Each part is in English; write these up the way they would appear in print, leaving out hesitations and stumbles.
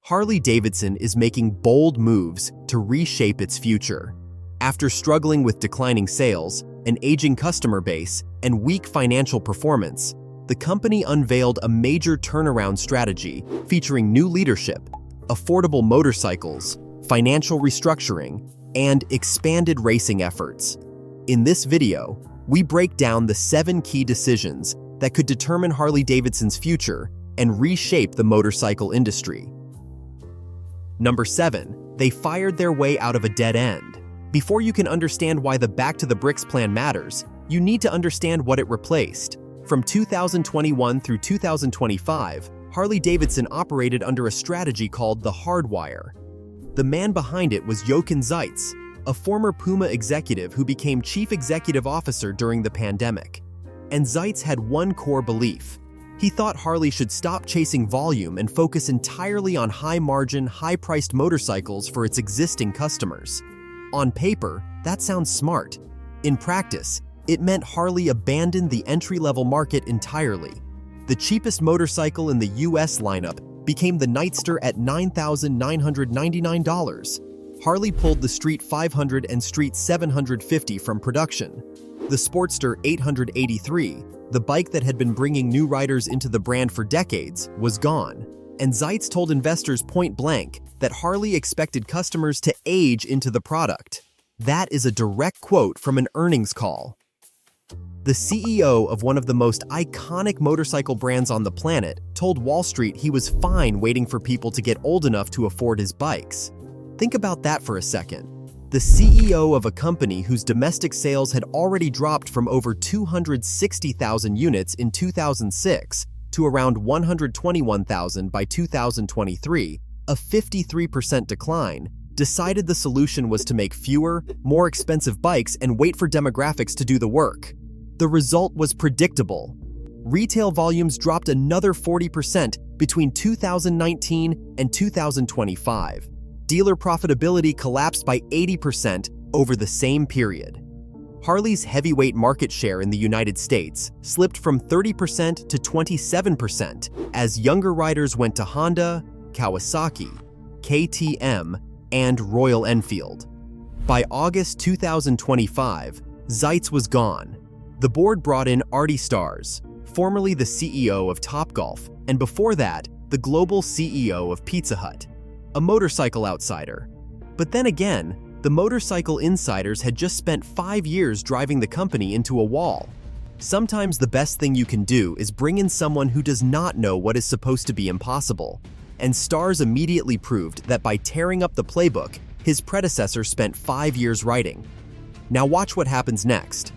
Harley-Davidson is making bold moves to reshape its future. After struggling with declining sales, an aging customer base, and weak financial performance, the company unveiled a major turnaround strategy featuring new leadership, affordable motorcycles, financial restructuring, and expanded racing efforts. In this video, we break down the 7 key decisions that could determine Harley-Davidson's future and reshape the motorcycle industry. Number 7. They fired their way out of a dead end. Before you can understand why the Back to the Bricks plan matters, you need to understand what it replaced. From 2021 through 2025, Harley-Davidson operated under a strategy called the Hardwire. The man behind it was Jochen Zeitz, a former Puma executive who became chief executive officer during the pandemic. And Zeitz had one core belief. He thought Harley should stop chasing volume and focus entirely on high-margin, high-priced motorcycles for its existing customers. On paper, that sounds smart. In practice, it meant Harley abandoned the entry-level market entirely. The cheapest motorcycle in the US lineup became the Nightster at $9,999. Harley pulled the Street 500 and Street 750 from production. The Sportster 883, the bike that had been bringing new riders into the brand for decades, was gone. And Zeitz told investors point blank that Harley expected customers to age into the product. That is a direct quote from an earnings call. The CEO of one of the most iconic motorcycle brands on the planet told Wall Street he was fine waiting for people to get old enough to afford his bikes. Think about that for a second. The CEO of a company whose domestic sales had already dropped from over 260,000 units in 2006 to around 121,000 by 2023, a 53% decline, decided the solution was to make fewer, more expensive bikes and wait for demographics to do the work. The result was predictable. Retail volumes dropped another 40% between 2019 and 2025. Dealer profitability collapsed by 80% over the same period. Harley's heavyweight market share in the United States slipped from 30% to 27% as younger riders went to Honda, Kawasaki, KTM, and Royal Enfield. By August 2025, Zeitz was gone. The board brought in Artie Starrs, formerly the CEO of Topgolf, and before that, the global CEO of Pizza Hut, a motorcycle outsider. But then again, the motorcycle insiders had just spent 5 years driving the company into a wall. Sometimes the best thing you can do is bring in someone who does not know what is supposed to be impossible. And Starrs immediately proved that by tearing up the playbook, his predecessor spent 5 years writing. Now watch what happens next.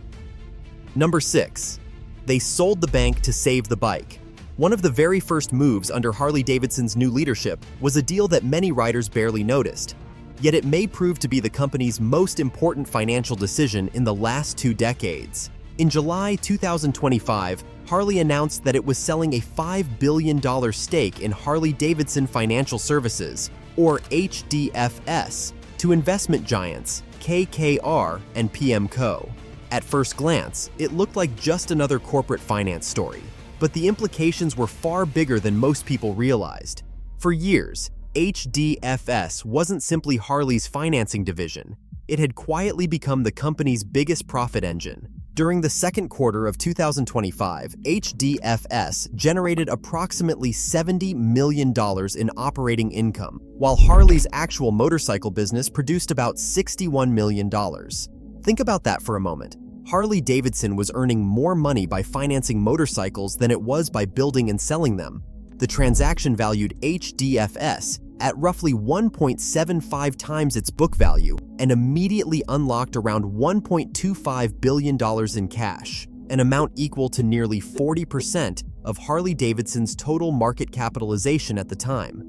Number 6. They sold the bank to save the bike. One of the very first moves under Harley-Davidson's new leadership was a deal that many riders barely noticed. Yet it may prove to be the company's most important financial decision in the last 2 decades. In July 2025, Harley announced that it was selling a $5 billion stake in Harley-Davidson Financial Services, or HDFS, to investment giants KKR and PMCo. At first glance, it looked like just another corporate finance story, but the implications were far bigger than most people realized. For years, HDFS wasn't simply Harley's financing division. It had quietly become the company's biggest profit engine. During the second quarter of 2025, HDFS generated approximately $70 million in operating income, while Harley's actual motorcycle business produced about $61 million. Think about that for a moment. Harley-Davidson was earning more money by financing motorcycles than it was by building and selling them. The transaction valued HDFS at roughly 1.75 times its book value and immediately unlocked around $1.25 billion in cash, an amount equal to nearly 40% of Harley-Davidson's total market capitalization at the time.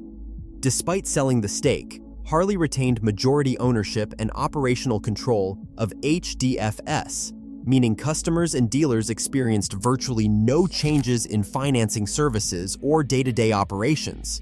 Despite selling the stake, Harley retained majority ownership and operational control of HDFS, meaning customers and dealers experienced virtually no changes in financing services or day-to-day operations.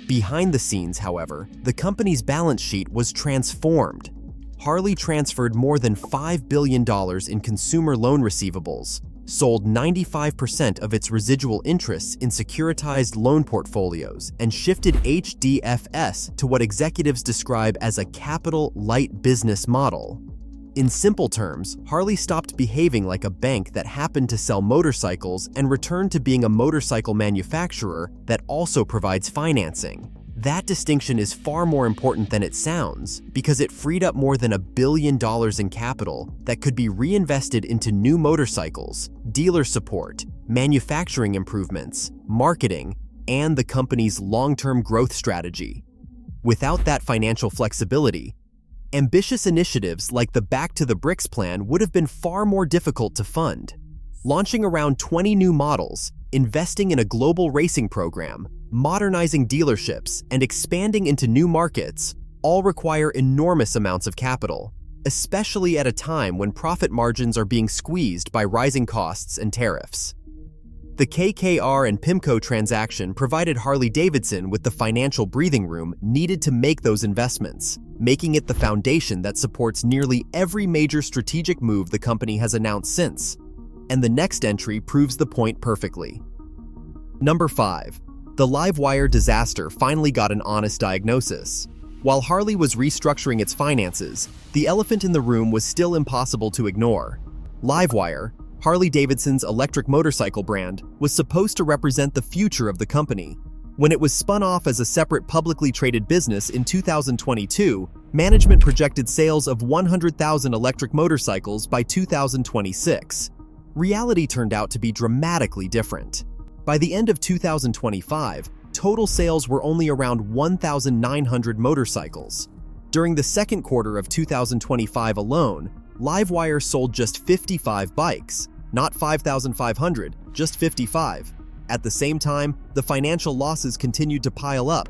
Behind the scenes, however, the company's balance sheet was transformed. Harley transferred more than $5 billion in consumer loan receivables, sold 95% of its residual interests in securitized loan portfolios and shifted HDFS to what executives describe as a capital-light business model. In simple terms, Harley stopped behaving like a bank that happened to sell motorcycles and returned to being a motorcycle manufacturer that also provides financing. That distinction is far more important than it sounds because it freed up more than $1 billion in capital that could be reinvested into new motorcycles, dealer support, manufacturing improvements, marketing, and the company's long-term growth strategy. Without that financial flexibility, ambitious initiatives like the Back to the Bricks plan would have been far more difficult to fund. Launching around 20 new models, investing in a global racing program, modernizing dealerships, and expanding into new markets all require enormous amounts of capital, especially at a time when profit margins are being squeezed by rising costs and tariffs. The KKR and PIMCO transaction provided Harley-Davidson with the financial breathing room needed to make those investments, making it the foundation that supports nearly every major strategic move the company has announced since. And the next entry proves the point perfectly. Number 5. The LiveWire disaster finally got an honest diagnosis. While Harley was restructuring its finances, the elephant in the room was still impossible to ignore. LiveWire, Harley-Davidson's electric motorcycle brand, was supposed to represent the future of the company. When it was spun off as a separate publicly traded business in 2022, management projected sales of 100,000 electric motorcycles by 2026. Reality turned out to be dramatically different. By the end of 2025, total sales were only around 1,900 motorcycles. During the second quarter of 2025 alone, LiveWire sold just 55 bikes, not 5,500, just 55. At the same time, the financial losses continued to pile up.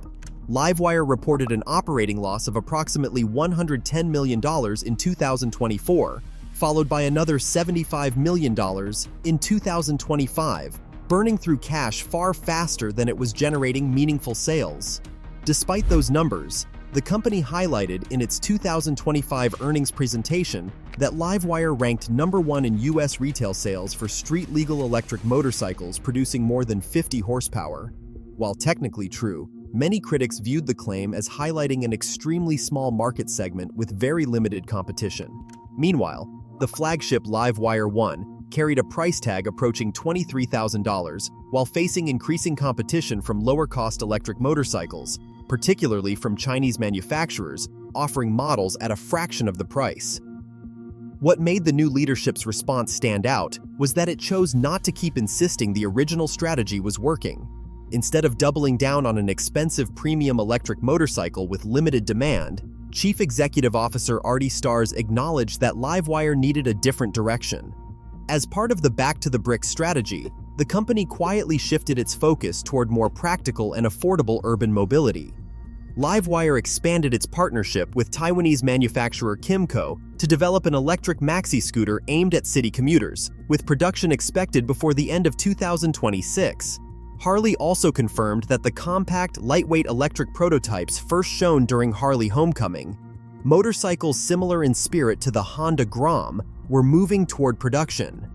LiveWire reported an operating loss of approximately $110 million in 2024, followed by another $75 million in 2025, burning through cash far faster than it was generating meaningful sales. Despite those numbers, the company highlighted in its 2025 earnings presentation that LiveWire ranked number 1 in U.S. retail sales for street-legal electric motorcycles producing more than 50 horsepower. While technically true, many critics viewed the claim as highlighting an extremely small market segment with very limited competition. Meanwhile, the flagship LiveWire 1 carried a price tag approaching $23,000 while facing increasing competition from lower-cost electric motorcycles, particularly from Chinese manufacturers, offering models at a fraction of the price. What made the new leadership's response stand out was that it chose not to keep insisting the original strategy was working. Instead of doubling down on an expensive premium electric motorcycle with limited demand, Chief Executive Officer Artie Starrs acknowledged that LiveWire needed a different direction. As part of the Back to the Bricks strategy, the company quietly shifted its focus toward more practical and affordable urban mobility. LiveWire expanded its partnership with Taiwanese manufacturer Kimco to develop an electric maxi scooter aimed at city commuters, with production expected before the end of 2026. Harley also confirmed that the compact, lightweight electric prototypes first shown during Harley Homecoming, motorcycles similar in spirit to the Honda Grom, were moving toward production.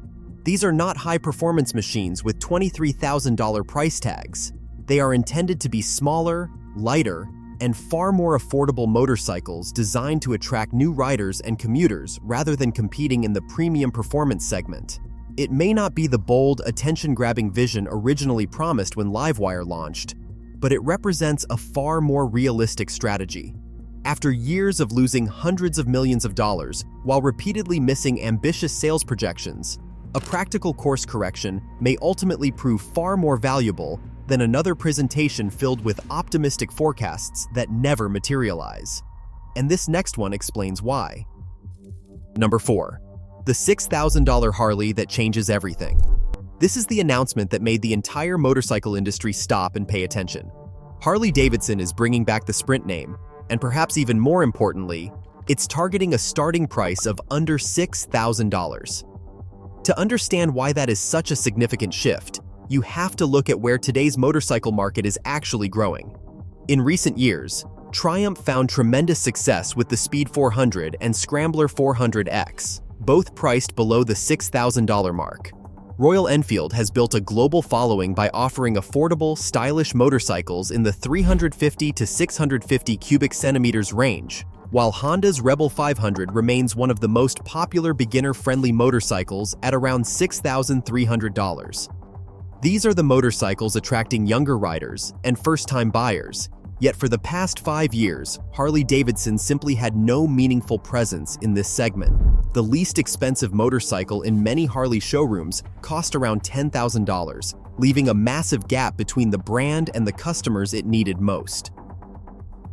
These are not high-performance machines with $23,000 price tags. They are intended to be smaller, lighter, and far more affordable motorcycles designed to attract new riders and commuters rather than competing in the premium performance segment. It may not be the bold, attention-grabbing vision originally promised when LiveWire launched, but it represents a far more realistic strategy. After years of losing hundreds of millions of dollars while repeatedly missing ambitious sales projections, a practical course correction may ultimately prove far more valuable than another presentation filled with optimistic forecasts that never materialize. And this next one explains why. Number 4. The $6,000 Harley that changes everything. This is the announcement that made the entire motorcycle industry stop and pay attention. Harley-Davidson is bringing back the Sprint name, and perhaps even more importantly, it's targeting a starting price of under $6,000. To understand why that is such a significant shift, you have to look at where today's motorcycle market is actually growing. In recent years, Triumph found tremendous success with the Speed 400 and Scrambler 400X, both priced below the $6,000 mark. Royal Enfield has built a global following by offering affordable, stylish motorcycles in the 350 to 650 cubic centimeters range, while Honda's Rebel 500 remains one of the most popular beginner-friendly motorcycles at around $6,300. These are the motorcycles attracting younger riders and first-time buyers, yet for the past 5 years, Harley-Davidson simply had no meaningful presence in this segment. The least expensive motorcycle in many Harley showrooms cost around $10,000, leaving a massive gap between the brand and the customers it needed most.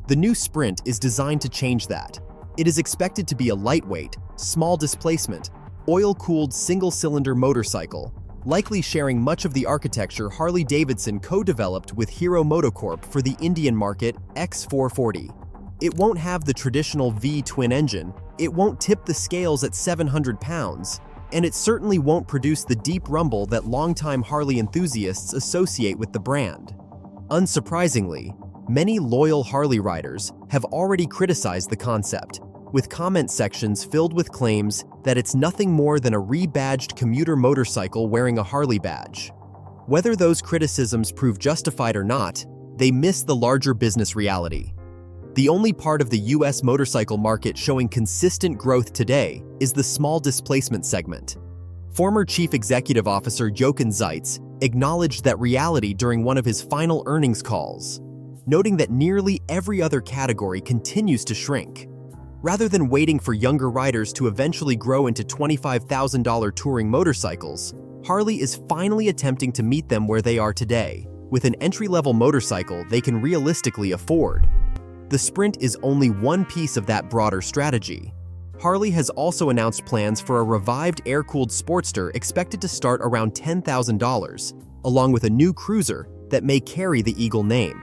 The new Sprint is designed to change that. It is expected to be a lightweight, small displacement, oil-cooled single-cylinder motorcycle, likely sharing much of the architecture Harley-Davidson co-developed with Hero MotoCorp for the Indian market X440. It won't have the traditional V-twin engine, it won't tip the scales at 700 pounds, and it certainly won't produce the deep rumble that longtime Harley enthusiasts associate with the brand. Unsurprisingly, many loyal Harley riders have already criticized the concept, with comment sections filled with claims that it's nothing more than a rebadged commuter motorcycle wearing a Harley badge. Whether those criticisms prove justified or not, they miss the larger business reality. The only part of the US motorcycle market showing consistent growth today is the small displacement segment. Former Chief Executive Officer Jochen Zeitz acknowledged that reality during one of his final earnings calls, noting that nearly every other category continues to shrink. Rather than waiting for younger riders to eventually grow into $25,000 touring motorcycles, Harley is finally attempting to meet them where they are today, with an entry-level motorcycle they can realistically afford. The Sprint is only one piece of that broader strategy. Harley has also announced plans for a revived air-cooled Sportster expected to start around $10,000, along with a new cruiser that may carry the Eagle name.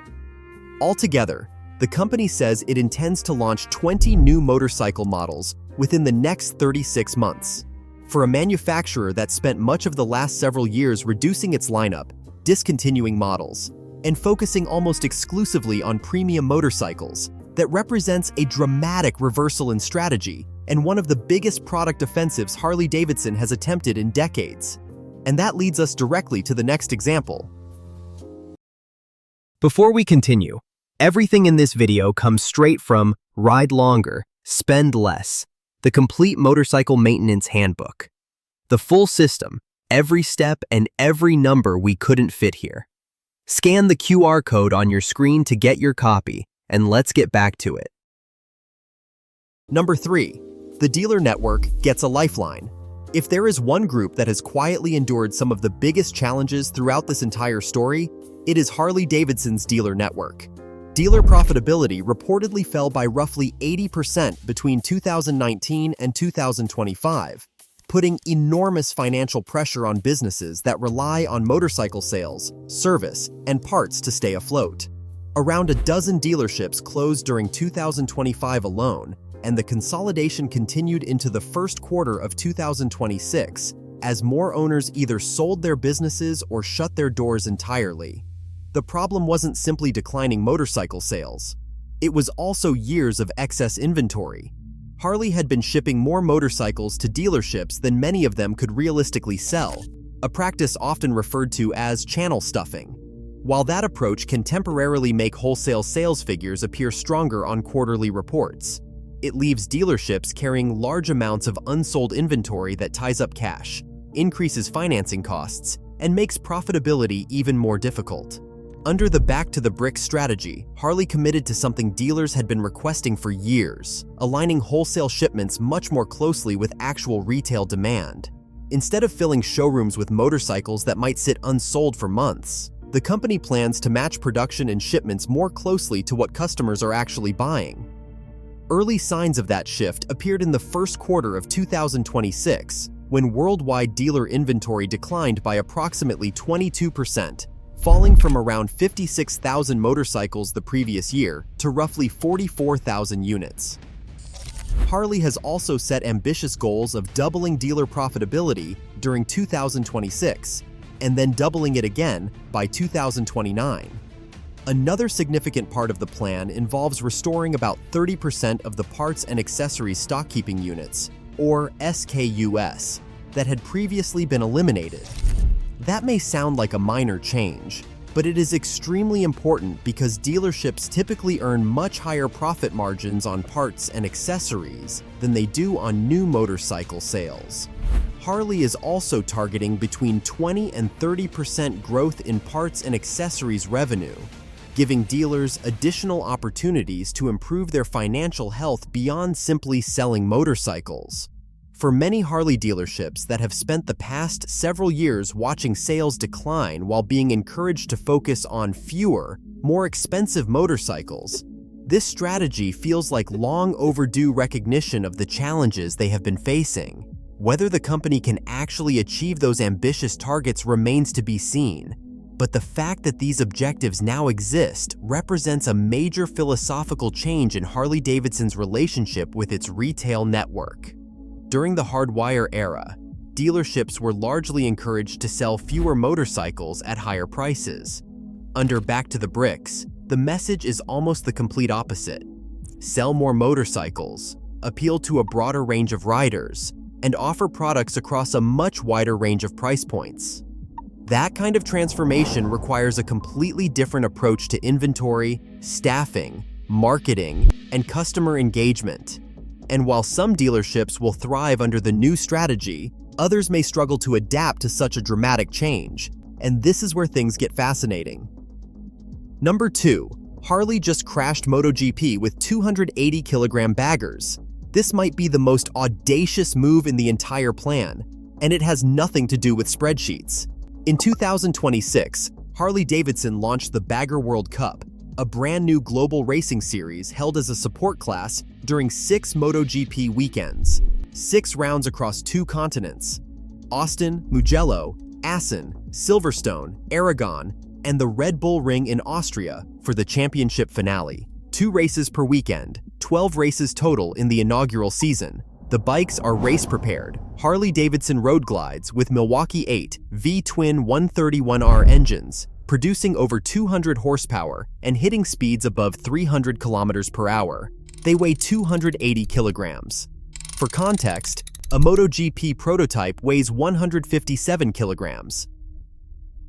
Altogether, the company says it intends to launch 20 new motorcycle models within the next 36 months. For a manufacturer that spent much of the last several years reducing its lineup, discontinuing models, and focusing almost exclusively on premium motorcycles, that represents a dramatic reversal in strategy and one of the biggest product offensives Harley-Davidson has attempted in decades. And that leads us directly to the next example. Before we continue, everything in this video comes straight from Ride Longer, Spend Less, the complete motorcycle maintenance handbook. The full system, every step and every number we couldn't fit here. Scan the QR code on your screen to get your copy, and let's get back to it. Number 3. The dealer network gets a lifeline. If there is one group that has quietly endured some of the biggest challenges throughout this entire story, it is Harley-Davidson's dealer network. Dealer profitability reportedly fell by roughly 80% between 2019 and 2025, putting enormous financial pressure on businesses that rely on motorcycle sales, service, and parts to stay afloat. Around a dozen dealerships closed during 2025 alone, and the consolidation continued into the first quarter of 2026 as more owners either sold their businesses or shut their doors entirely. The problem wasn't simply declining motorcycle sales. It was also years of excess inventory. Harley had been shipping more motorcycles to dealerships than many of them could realistically sell, a practice often referred to as channel stuffing. While that approach can temporarily make wholesale sales figures appear stronger on quarterly reports, it leaves dealerships carrying large amounts of unsold inventory that ties up cash, increases financing costs, and makes profitability even more difficult. Under the back-to-the-bricks strategy, Harley committed to something dealers had been requesting for years, aligning wholesale shipments much more closely with actual retail demand. Instead of filling showrooms with motorcycles that might sit unsold for months, the company plans to match production and shipments more closely to what customers are actually buying. Early signs of that shift appeared in the first quarter of 2026, when worldwide dealer inventory declined by approximately 22%, falling from around 56,000 motorcycles the previous year to roughly 44,000 units. Harley has also set ambitious goals of doubling dealer profitability during 2026, and then doubling it again by 2029. Another significant part of the plan involves restoring about 30% of the parts and accessories stock-keeping units, or SKUs, that had previously been eliminated. That may sound like a minor change, but it is extremely important because dealerships typically earn much higher profit margins on parts and accessories than they do on new motorcycle sales. Harley is also targeting between 20 and 30% growth in parts and accessories revenue, giving dealers additional opportunities to improve their financial health beyond simply selling motorcycles. For many Harley dealerships that have spent the past several years watching sales decline while being encouraged to focus on fewer, more expensive motorcycles, this strategy feels like long overdue recognition of the challenges they have been facing. Whether the company can actually achieve those ambitious targets remains to be seen, but the fact that these objectives now exist represents a major philosophical change in Harley-Davidson's relationship with its retail network. During the Hardwire era, dealerships were largely encouraged to sell fewer motorcycles at higher prices. Under Back to the Bricks, the message is almost the complete opposite. Sell more motorcycles, appeal to a broader range of riders, and offer products across a much wider range of price points. That kind of transformation requires a completely different approach to inventory, staffing, marketing, and customer engagement. And while some dealerships will thrive under the new strategy, others may struggle to adapt to such a dramatic change, and this is where things get fascinating. Number 2. Harley just crashed MotoGP with 280-kilogram baggers. This might be the most audacious move in the entire plan, and it has nothing to do with spreadsheets. In 2026, Harley-Davidson launched the Bagger World Cup, a brand new global racing series held as a support class during 6 MotoGP weekends, 6 rounds across 2 continents: Austin, Mugello, Assen, Silverstone, Aragon, and the Red Bull Ring in Austria for the championship finale. 2 races per weekend, 12 races total in the inaugural season. The bikes are race-prepared, Harley-Davidson road glides with Milwaukee 8 V-twin 131R engines, producing over 200 horsepower and hitting speeds above 300 kilometers per hour. They weigh 280 kilograms. For context, a MotoGP prototype weighs 157 kilograms.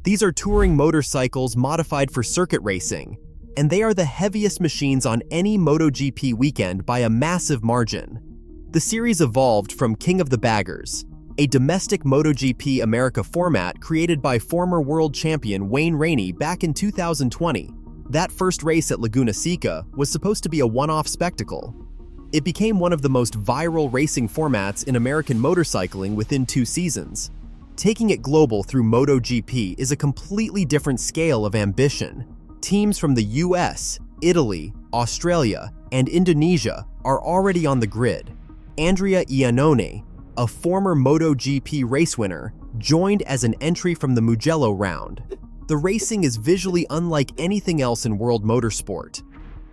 These are touring motorcycles modified for circuit racing, and they are the heaviest machines on any MotoGP weekend by a massive margin. The series evolved from King of the Baggers, a domestic MotoGP America format created by former world champion Wayne Rainey back in 2020. That first race at Laguna Seca was supposed to be a one-off spectacle. It became one of the most viral racing formats in American motorcycling within 2 seasons. Taking it global through MotoGP is a completely different scale of ambition. Teams from the US, Italy, Australia, and Indonesia are already on the grid. Andrea Iannone, a former MotoGP race winner, joined as an entry from the Mugello round. The racing is visually unlike anything else in world motorsport.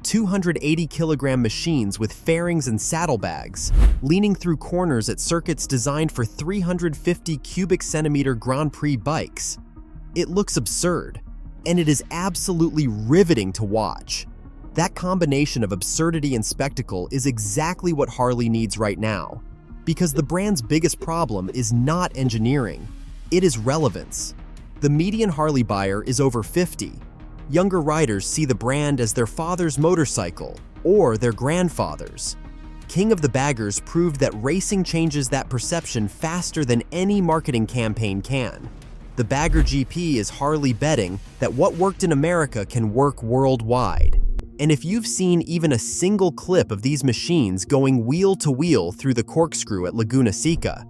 280-kilogram machines with fairings and saddlebags, leaning through corners at circuits designed for 350 cubic centimeter Grand Prix bikes. It looks absurd, and it is absolutely riveting to watch. That combination of absurdity and spectacle is exactly what Harley needs right now, because the brand's biggest problem is not engineering, it is relevance. The median Harley buyer is over 50. Younger riders see the brand as their father's motorcycle or their grandfather's. King of the Baggers proved that racing changes that perception faster than any marketing campaign can. The Bagger GP is Harley betting that what worked in America can work worldwide. And if you've seen even a single clip of these machines going wheel to wheel through the corkscrew at Laguna Seca,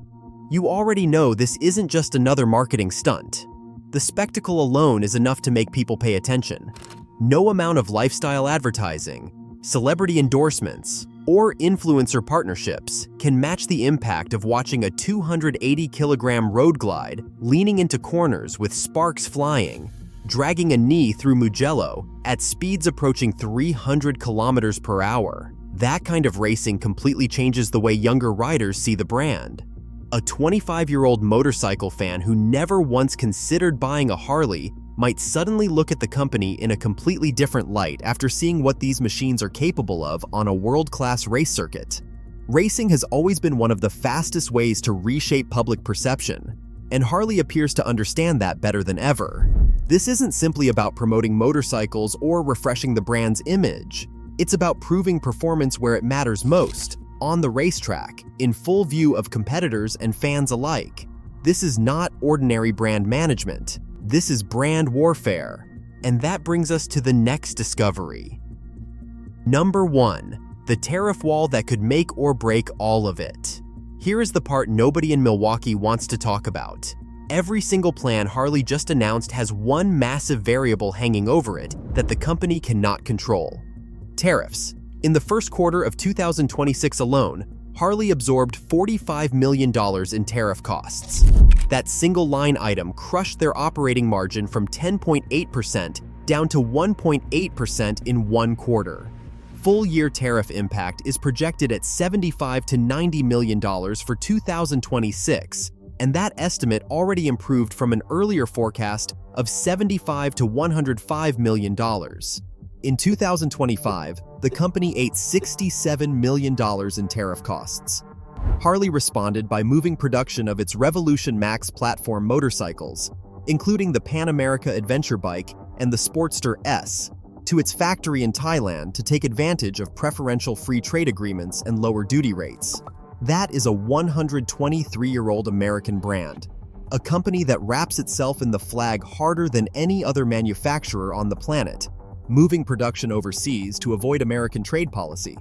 you already know this isn't just another marketing stunt. The spectacle alone is enough to make people pay attention. No amount of lifestyle advertising, celebrity endorsements, or influencer partnerships can match the impact of watching a 280-kilogram road glide leaning into corners with sparks flying, dragging a knee through Mugello at speeds approaching 300 kilometers per hour. That kind of racing completely changes the way younger riders see the brand. A 25-year-old motorcycle fan who never once considered buying a Harley might suddenly look at the company in a completely different light after seeing what these machines are capable of on a world-class race circuit. Racing has always been one of the fastest ways to reshape public perception, and Harley appears to understand that better than ever. This isn't simply about promoting motorcycles or refreshing the brand's image. It's about proving performance where it matters most, on the racetrack, in full view of competitors and fans alike. This is not ordinary brand management. This is brand warfare. And that brings us to the next discovery. Number 1. The tariff wall that could make or break all of it. Here is the part nobody in Milwaukee wants to talk about. Every single plan Harley just announced has one massive variable hanging over it that the company cannot control: tariffs. In the first quarter of 2026 alone, Harley absorbed $45 million in tariff costs. That single line item crushed their operating margin from 10.8% down to 1.8% in one quarter. Full-year tariff impact is projected at $75 to $90 million for 2026, and that estimate already improved from an earlier forecast of $75 to $105 million. In 2025, the company ate $67 million in tariff costs. Harley responded by moving production of its Revolution Max platform motorcycles, including the Pan America Adventure Bike and the Sportster S, to its factory in Thailand to take advantage of preferential free trade agreements and lower duty rates. That is a 123-year-old American brand, a company that wraps itself in the flag harder than any other manufacturer on the planet, moving production overseas to avoid American trade policy.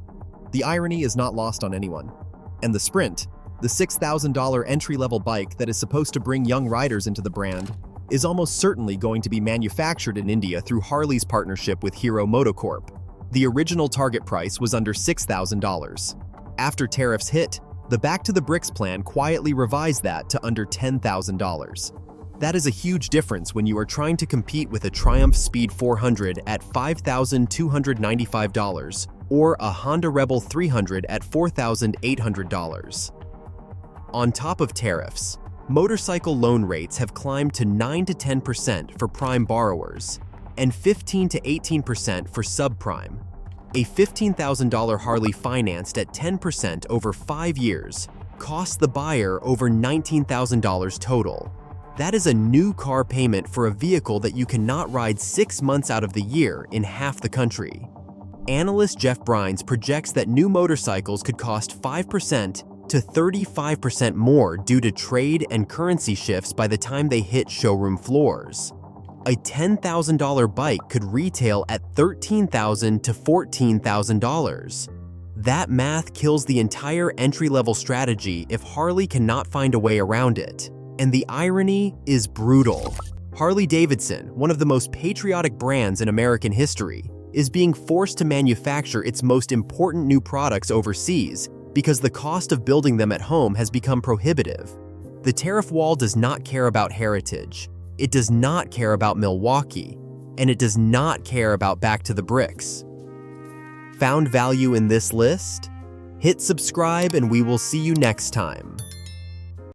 The irony is not lost on anyone. And the Sprint, the $6,000 entry-level bike that is supposed to bring young riders into the brand, is almost certainly going to be manufactured in India through Harley's partnership with Hero MotoCorp. The original target price was under $6,000. After tariffs hit, the Back to the Bricks plan quietly revised that to under $10,000. That is a huge difference when you are trying to compete with a Triumph Speed 400 at $5,295 or a Honda Rebel 300 at $4,800. On top of tariffs, motorcycle loan rates have climbed to 9 to 10% for prime borrowers and 15 to 18% for subprime. A $15,000 Harley financed at 10% over 5 years costs the buyer over $19,000 total. That is a new car payment for a vehicle that you cannot ride 6 months out of the year in half the country. Analyst Jeff Brines projects that new motorcycles could cost 5% to 35% more due to trade and currency shifts by the time they hit showroom floors. A $10,000 bike could retail at $13,000 to $14,000. That math kills the entire entry-level strategy if Harley cannot find a way around it. And the irony is brutal. Harley-Davidson, one of the most patriotic brands in American history, is being forced to manufacture its most important new products overseas because the cost of building them at home has become prohibitive. The tariff wall does not care about heritage, it does not care about Milwaukee, and it does not care about Back to the Bricks. Found value in this list? Hit subscribe and we will see you next time.